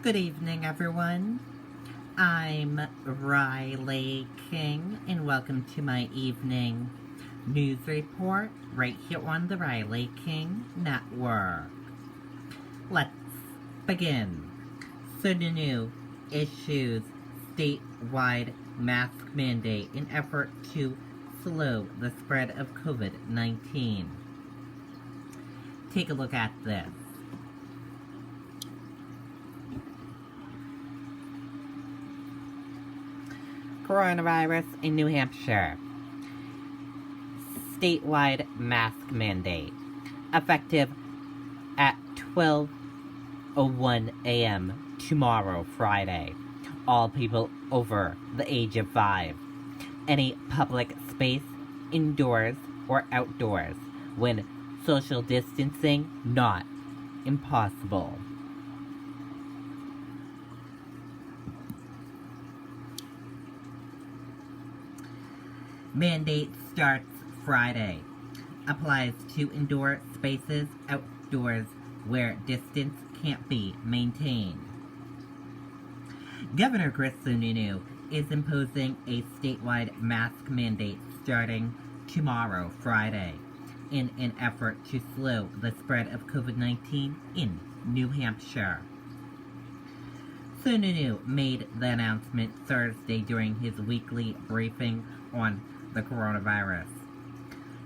Good evening, everyone. I'm Riley King, and welcome to my evening news report right here on the Riley King Network. Let's begin. Sununu issues statewide mask mandate in effort to slow the spread of COVID-19. Take a look at this. Coronavirus in New Hampshire. Statewide mask mandate. Effective at 12:01 a.m. tomorrow, Friday. All people over the age of 5. Any public space, indoors or outdoors, when social distancing not impossible. Mandate starts Friday. Applies to indoor spaces, outdoors where distance can't be maintained. Governor Sununu is imposing a statewide mask mandate starting tomorrow, Friday, in an effort to slow the spread of COVID-19 in New Hampshire. Sununu made the announcement Thursday during his weekly briefing on the coronavirus.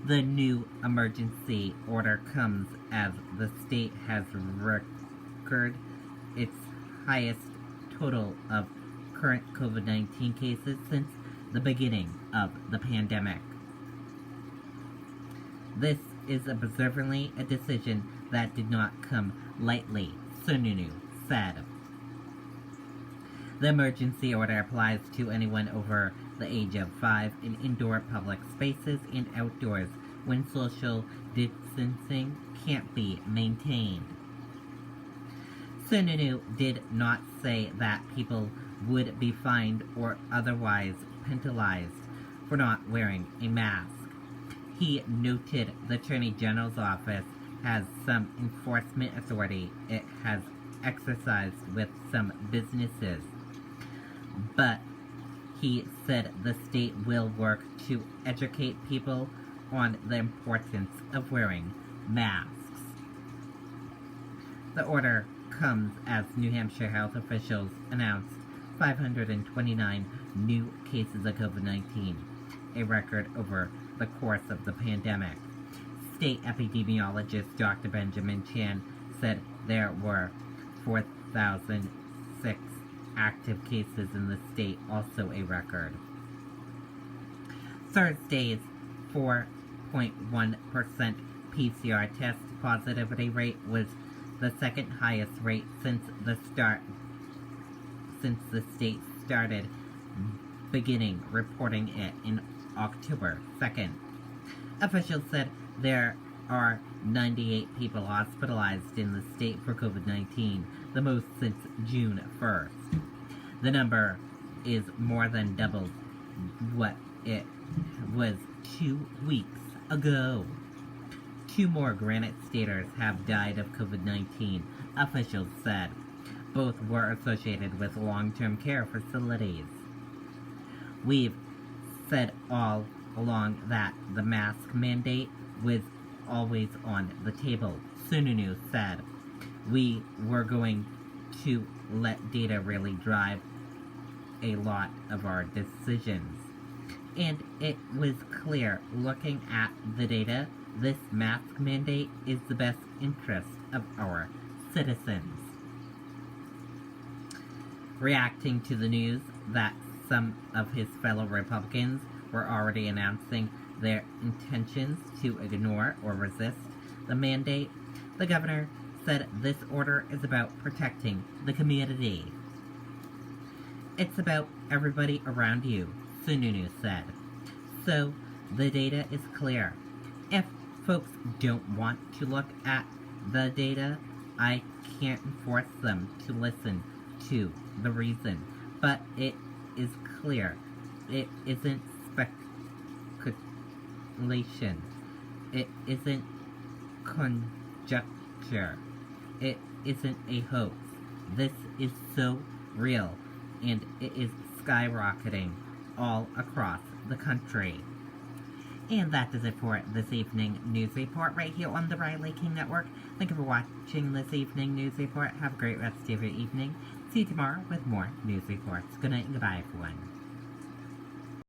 The new emergency order comes as the state has recorded its highest total of current COVID-19 cases since the beginning of the pandemic. This is observantly a decision that did not come lightly, Sununu said. The emergency order applies to anyone over the age of 5 in indoor public spaces and outdoors when social distancing can't be maintained. Sununu did not say that people would be fined or otherwise penalized for not wearing a mask. He noted the Attorney General's office has some enforcement authority it has exercised with some businesses, but he said the state will work to educate people on the importance of wearing masks. The order comes as New Hampshire health officials announced 529 new cases of COVID-19, a record over the course of the pandemic. State epidemiologist Dr. Benjamin Chan said there were 4,006 active cases in the state, also a record. Thursday's 4.1% PCR test positivity rate was the second highest rate since the state started beginning reporting it in October 2nd. Officials said there are 98 people hospitalized in the state for COVID-19, the most since June 1st. The number is more than double what it was 2 weeks ago. 2 more Granite Staters have died of COVID-19, officials said. Both were associated with long-term care facilities. We've said all along that the mask mandate was always on the table, Sununu said. We were going to let data really drive a lot of our decisions. And it was clear, looking at the data, this mask mandate is the best interest of our citizens. Reacting to the news that some of his fellow Republicans were already announcing their intentions to ignore or resist the mandate, the governor said this order is about protecting the community. It's about everybody around you, Sununu said. So, the data is clear. If folks don't want to look at the data, I can't force them to listen to the reason. But it is clear. It isn't speculation. It isn't conjecture. It isn't a hoax. This is so real, and it is skyrocketing all across the country. And that does it for this evening news report right here on the Riley King Network. Thank you for watching this evening news report. Have a great rest of your evening. See you tomorrow with more news reports. Good night and goodbye, everyone.